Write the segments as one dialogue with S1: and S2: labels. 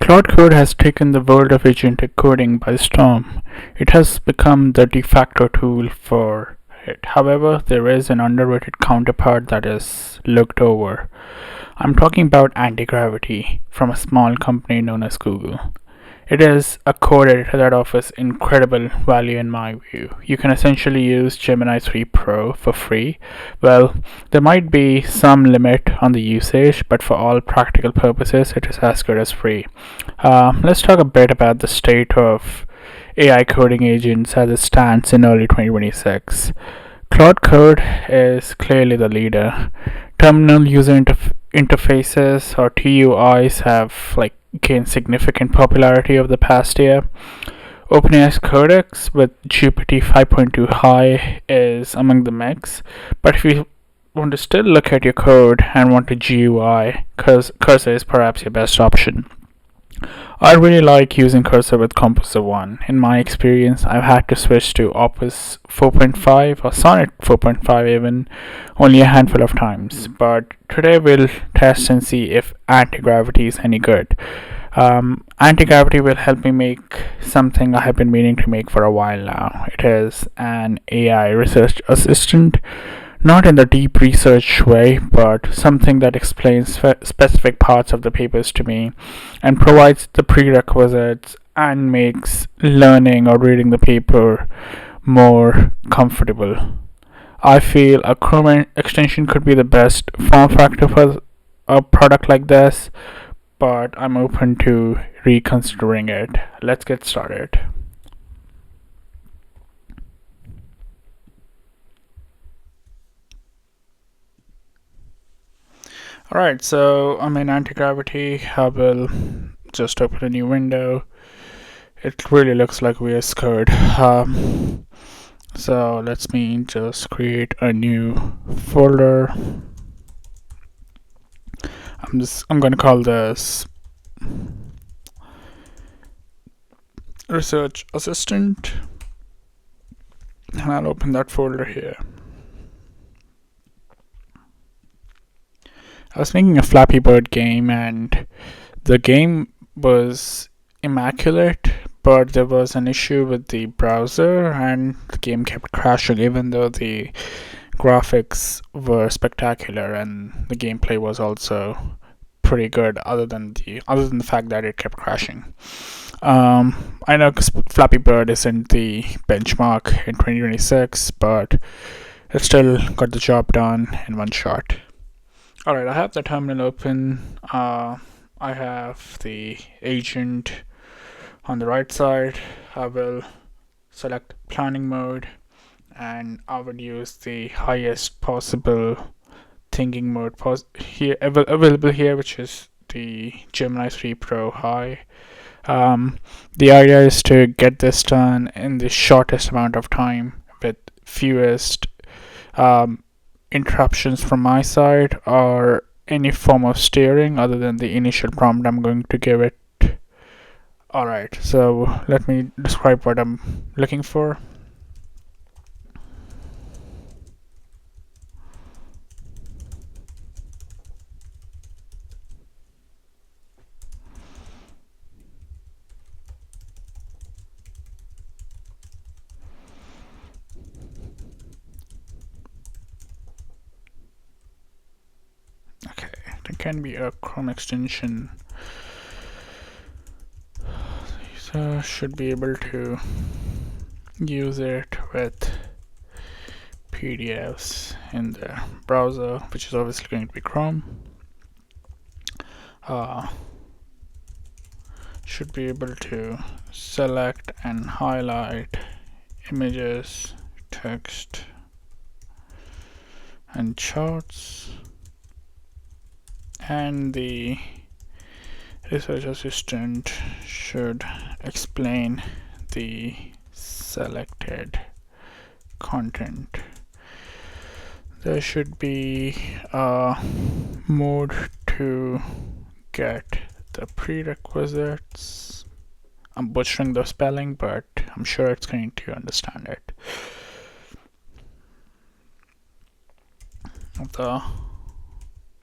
S1: Cloud Code has taken the world of agentic coding by storm. It has become the de facto tool for it. However, there is an underrated counterpart that is looked over. I'm talking about Antigravity from a small company known as Google. It is a code editor that offers incredible value in my view. You can essentially use Gemini 3 Pro for free. Well, there might be some limit on the usage, but for all practical purposes, it is as good as free. Let's talk a bit about the state of AI coding agents as it stands in early 2026. Cloud Code is clearly the leader. Terminal user interfaces or TUIs have gained significant popularity over the past year. OpenAI's Codex with GPT 5.2 High is among the mix, but if you want to still look at your code and want a GUI, Cursor is perhaps your best option. I really like using Cursor with Composer 1. In my experience, I've had to switch to Opus 4.5 or Sonnet 4.5 even only a handful of times. But today we'll test and see if anti-gravity is any good. Anti-gravity will help me make something I have been meaning to make for a while now. It is an AI research assistant, not in the deep research way, but something that explains specific parts of the papers to me and provides the prerequisites and makes learning or reading the paper more comfortable. I feel a Chrome extension could be the best form factor for a product like this, but I'm open to reconsidering it. Let's get started. Alright, so I'm in anti-gravity. I will just open a new window. It really looks like we are scared. So let me just create a new folder. I'm gonna call this Research Assistant, and I'll open that folder here. I was making a Flappy Bird game, and the game was immaculate, but there was an issue with the browser, and the game kept crashing even though the graphics were spectacular and the gameplay was also pretty good, other than the fact that it kept crashing. I know Flappy Bird isn't the benchmark in 2026, but it still got the job done in one shot. Alright, I have the terminal open. I have the agent on the right side. I will select planning mode, and I would use the highest possible thinking mode here available here, which is the Gemini 3 Pro High. The idea is to get this done in the shortest amount of time with fewest interruptions from my side or any form of steering other than the initial prompt I'm going to give it. Alright, so let me describe what I'm looking for. Okay, there can be a Chrome extension. So should be able to use it with PDFs in the browser, which is obviously going to be Chrome. Should be able to select and highlight images, text, and charts, and the research assistant should explain the selected content. There should be a mode to get the prerequisites. I'm butchering the spelling, but I'm sure it's going to understand it. The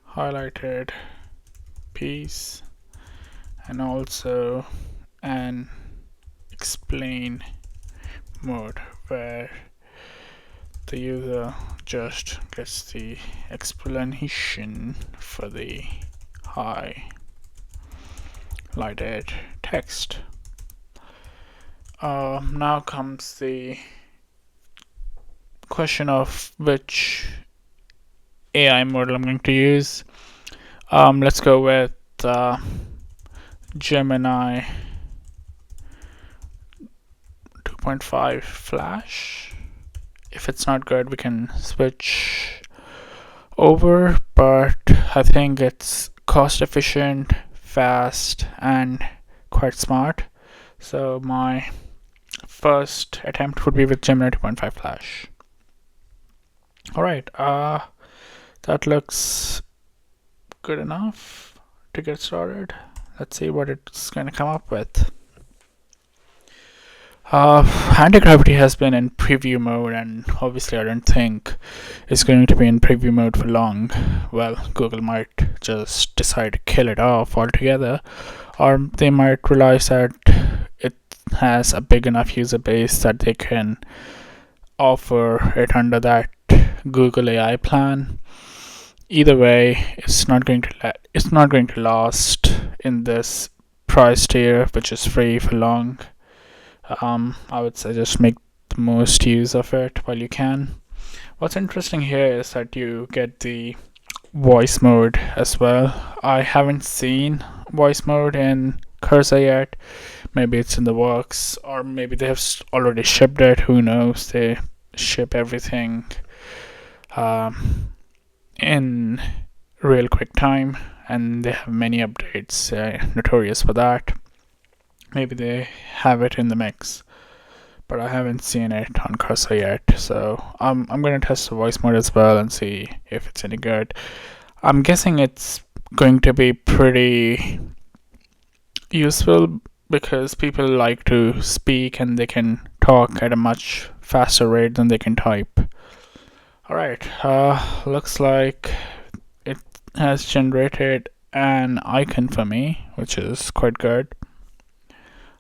S1: highlighted piece, and also an explain mode where the user just gets the explanation for the highlighted text. Now comes the question of which AI model I'm going to use. Let's go with Gemini 2.5 Flash. If it's not good, we can switch over, but I think it's cost efficient, fast, and quite smart. So my first attempt would be with Gemini 2.5 Flash. Alright, that looks good enough to get started. Let's see what it's going to come up with. Antigravity has been in preview mode, and obviously I don't think it's going to be in preview mode for long. Well, Google might just decide to kill it off altogether, or they might realize that it has a big enough user base that they can offer it under that Google AI plan. Either way, it's not going to last in this price tier, which is free, for long. I would say just make the most use of it while you can. What's interesting here is that you get the voice mode as well. I haven't seen voice mode in Cursor yet. Maybe it's in the works, or maybe they have already shipped it. Who knows? They ship everything in real quick time, and they have many updates, notorious for that. Maybe they have it in the mix, but I haven't seen it on Cursor yet. So I'm going to test the voice mode as well and see if it's any good. I'm guessing it's going to be pretty useful because people like to speak and they can talk at a much faster rate than they can type. Alright, looks like it has generated an icon for me, which is quite good.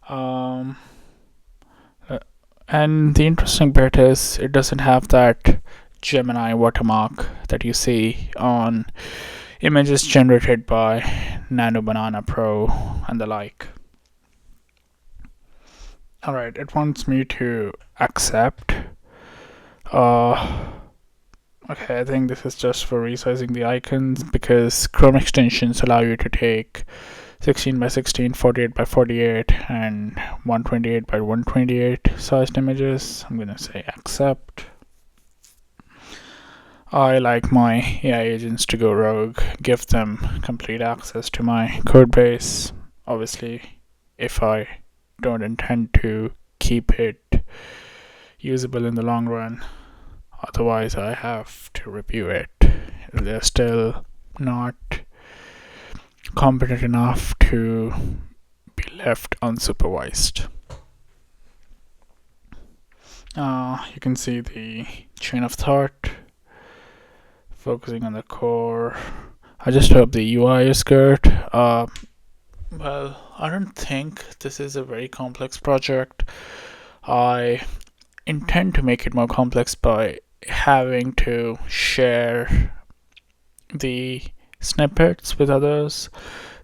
S1: And the interesting bit is it doesn't have that Gemini watermark that you see on images generated by Nano Banana Pro and the like. Alright, it wants me to accept. Okay, I think this is just for resizing the icons because Chrome extensions allow you to take 16 by 16, 48 by 48, and 128 by 128 sized images. I'm gonna say accept. I like my AI agents to go rogue, give them complete access to my code base. Obviously, if I don't intend to keep it usable in the long run, otherwise I have to review it. They're still not competent enough to be left unsupervised. You can see the chain of thought focusing on the core. I just hope the UI is good. Well, I don't think this is a very complex project. I intend to make it more complex by having to share the snippets with others,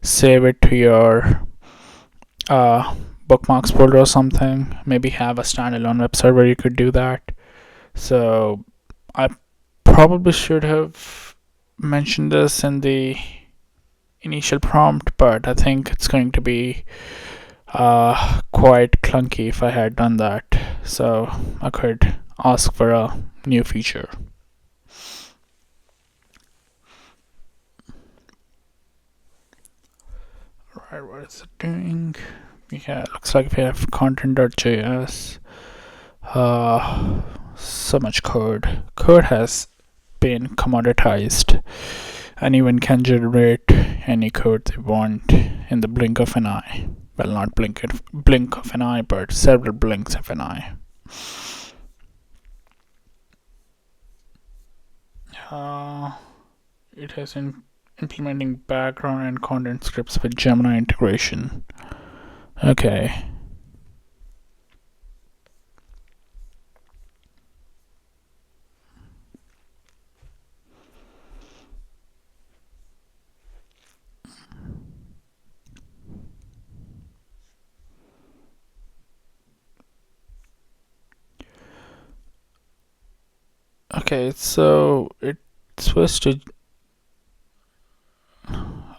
S1: save it to your bookmarks folder or something. Maybe have a standalone website where you could do that. So I probably should have mentioned this in the initial prompt, but I think it's going to be quite clunky if I had done that. So I could ask for a new feature. Alright, what is it doing? Yeah, it looks like we have content.js. So much code. Code has been commoditized. Anyone can generate any code they want in the blink of an eye. Well, not blink of an eye, but several blinks of an eye. It has Implementing background and content scripts with Gemini integration. Okay. Okay, so it's supposed to.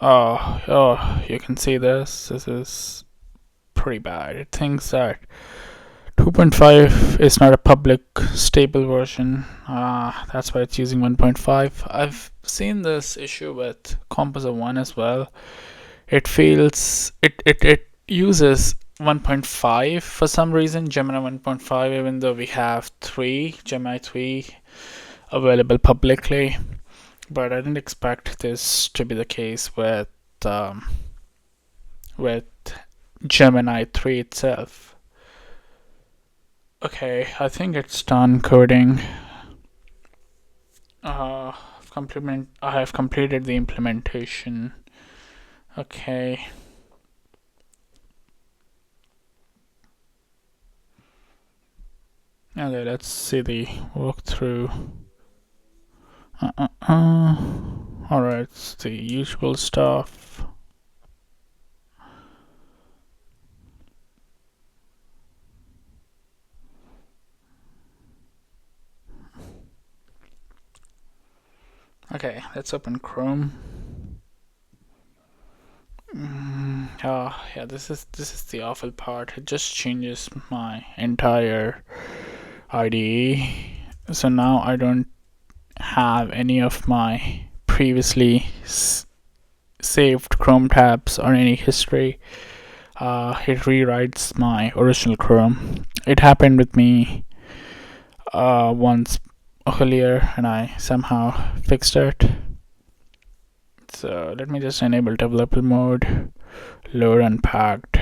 S1: Oh, you can see this. This is pretty bad. It thinks that 2.5 is not a public stable version. That's why it's using 1.5. I've seen this issue with Composer 1 as well. It uses 1.5 for some reason, Gemini 1.5, even though we have Gemini 3 available publicly. But I didn't expect this to be the case um, with Gemini 3 itself. Okay, I think it's done coding. I have completed the implementation. Okay. Okay, let's see the walkthrough. Alright, it's the usual stuff. Okay, let's open Chrome. Oh, yeah, this is the awful part. It just changes my entire IDE. So now I don't have any of my previously saved Chrome tabs or any history. It rewrites my original Chrome. It happened with me once earlier, and I somehow fixed it. So let me just enable developer mode, load unpacked.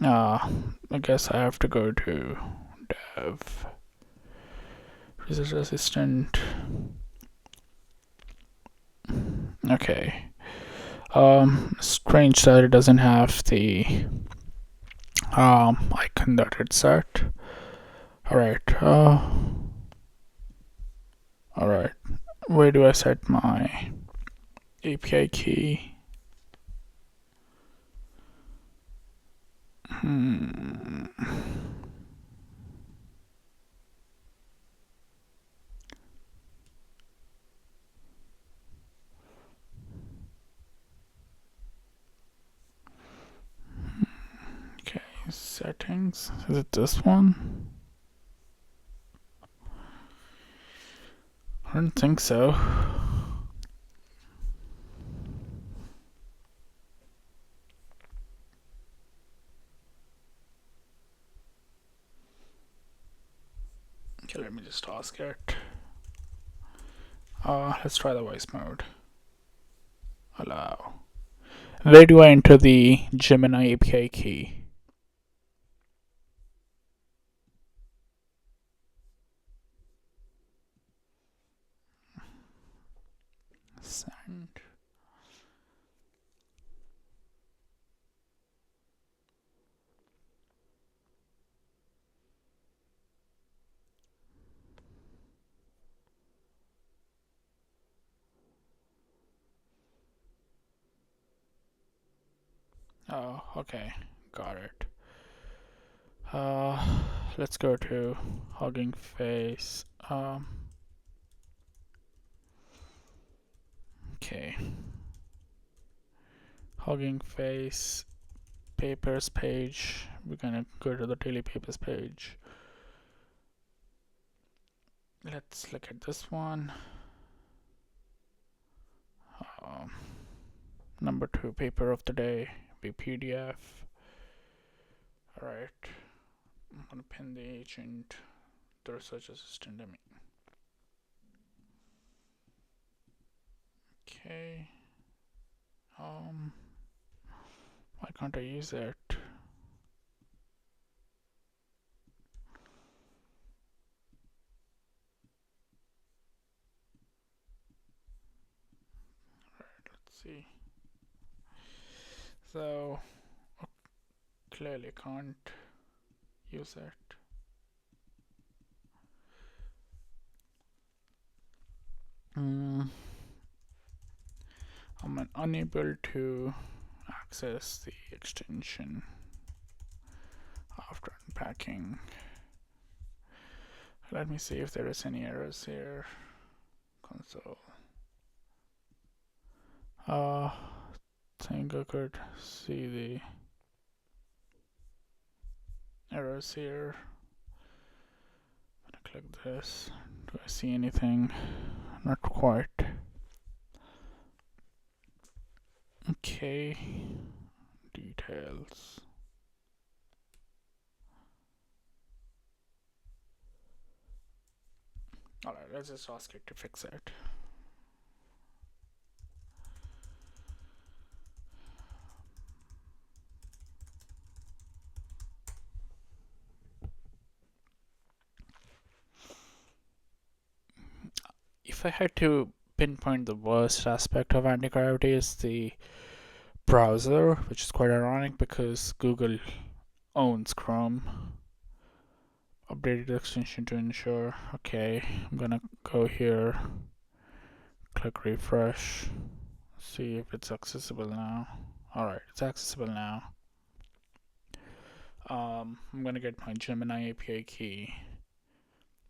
S1: I guess I have to go to dev, research assistant. Okay. Strange that it doesn't have the icon that it's set. Alright. Alright. Where do I set my API key? Okay, settings. Is it this one? I don't think so. Okay, let me just ask it. Let's try the voice mode. Allow. Where do I enter the Gemini API key? Send. Oh, okay. Got it. Let's go to Hugging Face. Okay. Hugging Face. Papers page. We're gonna go to the daily papers page. Let's look at this one. Number 2 paper of the day, be PDF. Alright. I'm gonna pin the agent, the research assistant, Okay. Why can't I use it? So clearly can't use it. I'm unable to access the extension after unpacking. Let me see if there is any errors here. Console. Think I could see the errors here. I'm gonna click this. Do I see anything? Not quite. Okay. Details. Alright, let's just ask it to fix it. If I had to pinpoint the worst aspect of anti-gravity is the browser, which is quite ironic because Google owns Chrome. Updated the extension to ensure. Okay, I'm gonna go here, click refresh, see if it's accessible now. Alright, it's accessible now. I'm gonna get my Gemini API key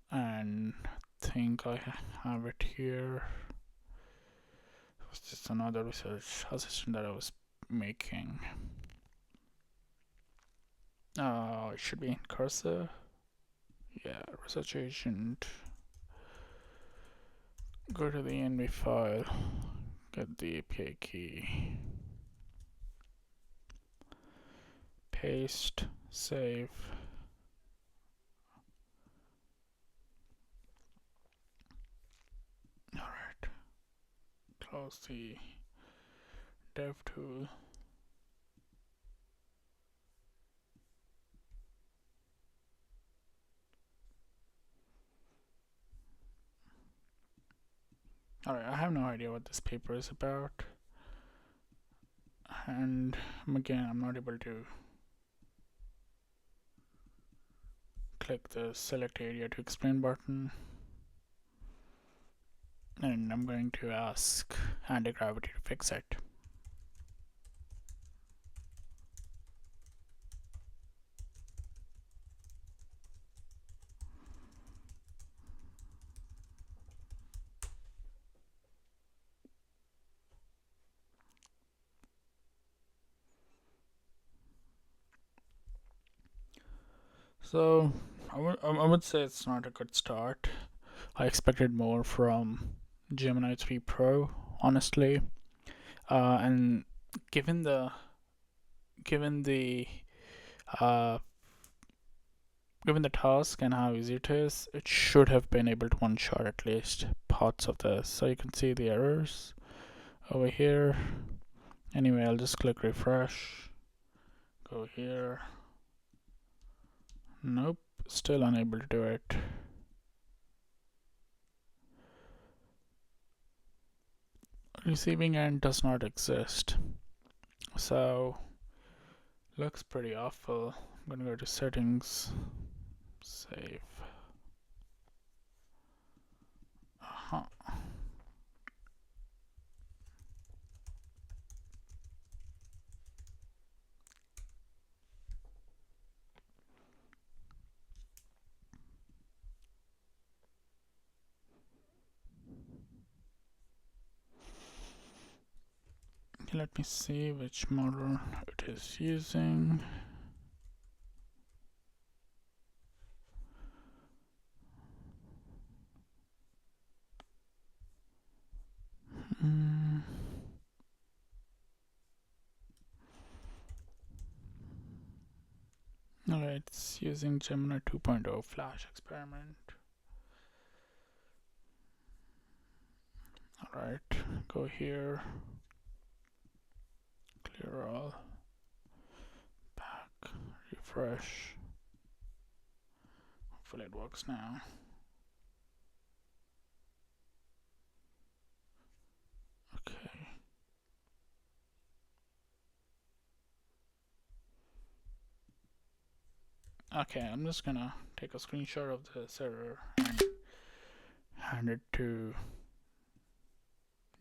S1: and think I have it here. It was just another research assistant that I was making. It should be in cursor. Yeah, research agent. Go to the env file, get the API key, paste, save. Alright, close the dev tool. Alright, I have no idea what this paper is about, and again, I'm not able to click the select area to explain button, and I'm going to ask Antigravity to fix it. So I would say it's not a good start. I expected more from Gemini 3 Pro, honestly, and given the given the uh, given the task and how easy it is, it should have been able to one-shot at least parts of this. So you can see the errors over here. Anyway, I'll just click refresh. Go here. Nope, still unable to do it. Receiving end does not exist. So looks pretty awful. I'm gonna go to settings, save. Let me see which model it is using. Alright, it's using Gemini 2.0 Flash experiment. Alright, go here, clear all, back, refresh. Hopefully it works now. Okay. Okay, I'm just gonna take a screenshot of this error and hand it to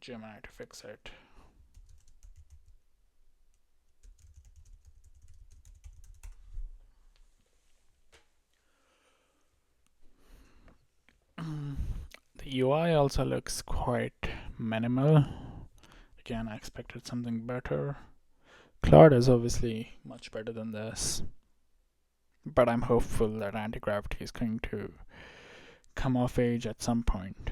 S1: Gemini to fix it. The UI also looks quite minimal. Again, I expected something better. Claude is obviously much better than this, but I'm hopeful that Antigravity is going to come of age at some point.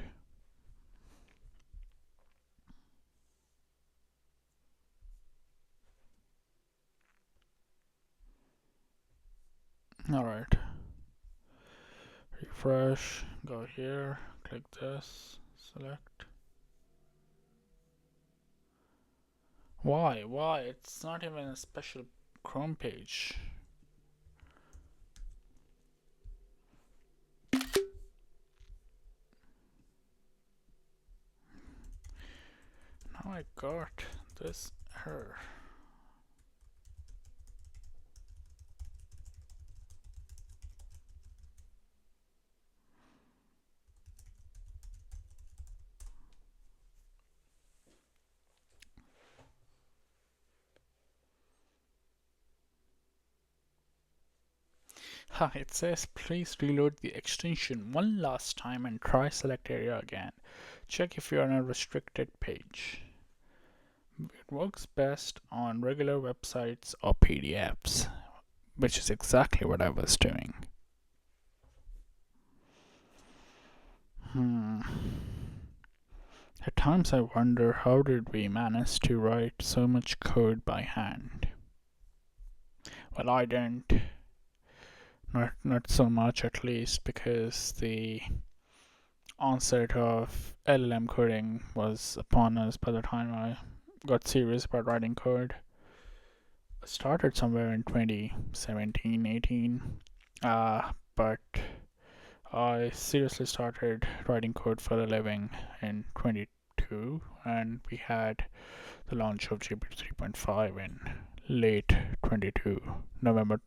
S1: Alright, refresh, go here, click this, select. Why? It's not even a special Chrome page. Now I got this error. It says please reload the extension one last time and try select area again. Check if you are on a restricted page. It works best on regular websites or PDFs, which is exactly what I was doing. At times I wonder how did we manage to write so much code by hand? Well, I didn't. Not so much, at least, because the onset of LLM coding was upon us by the time I got serious about writing code. I started somewhere in 2017, 18, but I seriously started writing code for a living in 22, and we had the launch of GPT 3.5 in late 22, November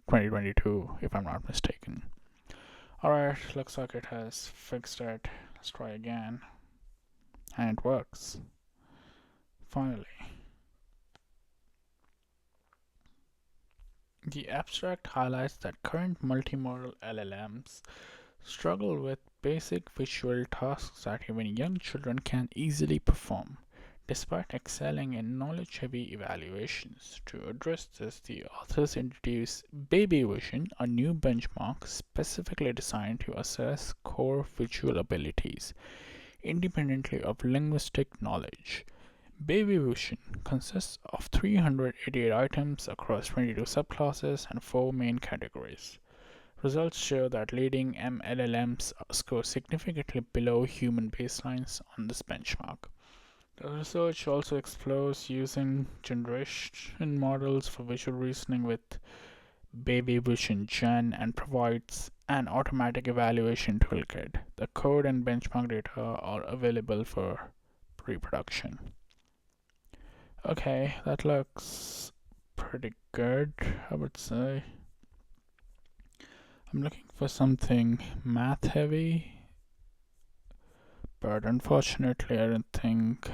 S1: 2022, if I'm not mistaken. Alright, looks like it has fixed it. Let's try again. And it works. Finally. The abstract highlights that current multimodal LLMs struggle with basic visual tasks that even young children can easily perform, despite excelling in knowledge-heavy evaluations. To address this, the authors introduce Baby Vision, a new benchmark specifically designed to assess core visual abilities independently of linguistic knowledge. Baby Vision consists of 388 items across 22 subclasses and 4 main categories. Results show that leading MLLMs score significantly below human baselines on this benchmark. The research also explores using generation models for visual reasoning with Baby Vision Gen and provides an automatic evaluation toolkit. The code and benchmark data are available for pre-production. Okay, that looks pretty good, I would say. I'm looking for something math heavy, but unfortunately I don't think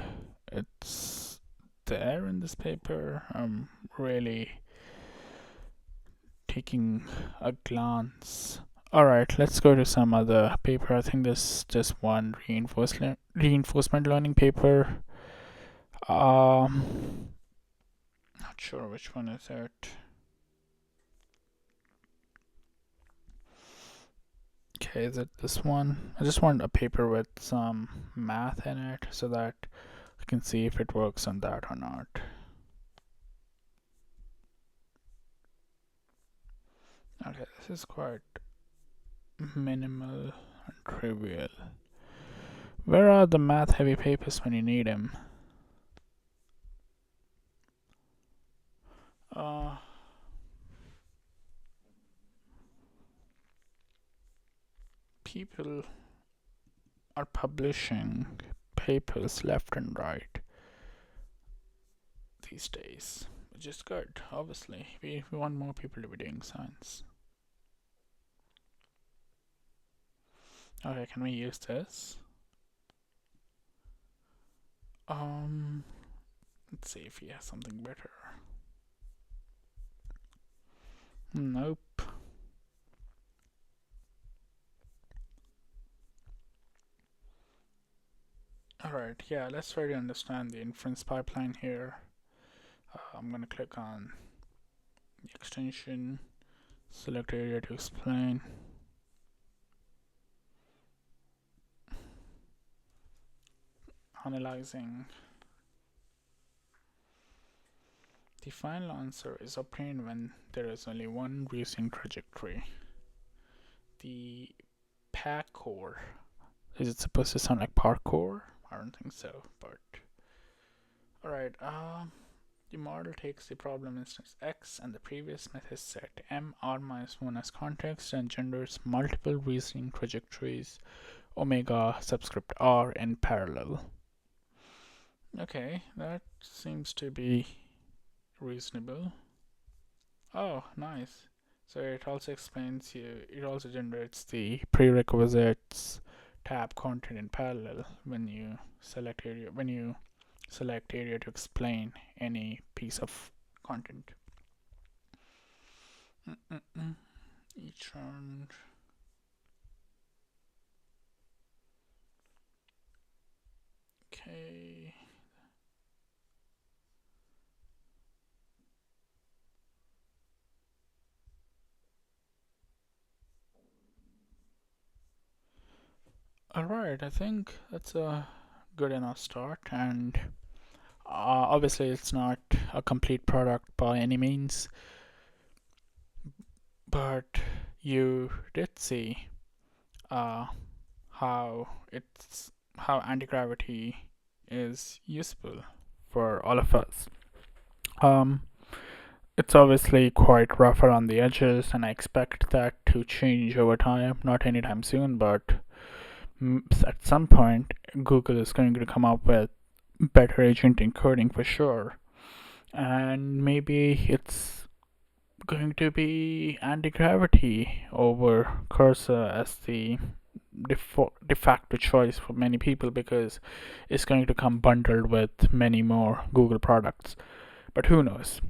S1: it's there in this paper. I'm really taking a glance. Alright, let's go to some other paper. I think this just one reinforcement learning paper. Not sure which one is it. Okay, is it this one? I just want a paper with some math in it so that I can see if it works on that or not. Okay, this is quite minimal and trivial. Where are the math heavy papers when you need them? People are publishing papers left and right these days, which is good. Obviously, we want more people to be doing science. Okay, can we use this? Let's see if he has something better. Nope. Alright, yeah, let's try to understand the inference pipeline here. I'm gonna click on the extension, select area to explain. Analyzing. The final answer is obtained when there is only one reasoning trajectory. The parkour. Is it supposed to sound like parkour? I don't think so, but alright. The model takes the problem instance x and the previous method set m r minus 1 as context and genders multiple reasoning trajectories omega subscript r in parallel. Okay, that seems to be reasonable. Oh, nice. So it also explains it also generates the prerequisites tab content in parallel when you select area to explain any piece of content. Each round. Okay. Alright, I think that's a good enough start, and obviously it's not a complete product by any means, but you did see uh, how anti-gravity is useful for all of us. It's obviously quite rough around the edges, and I expect that to change over time. Not anytime soon, but at some point, Google is going to come up with better agent encoding for sure. And maybe it's going to be anti-gravity over cursor as the de facto choice for many people, because it's going to come bundled with many more Google products. But who knows?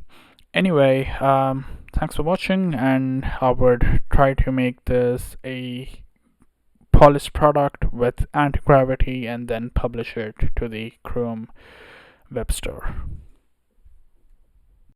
S1: Anyway, thanks for watching, and I would try to make this a polished product with anti-gravity and then publish it to the Chrome web store.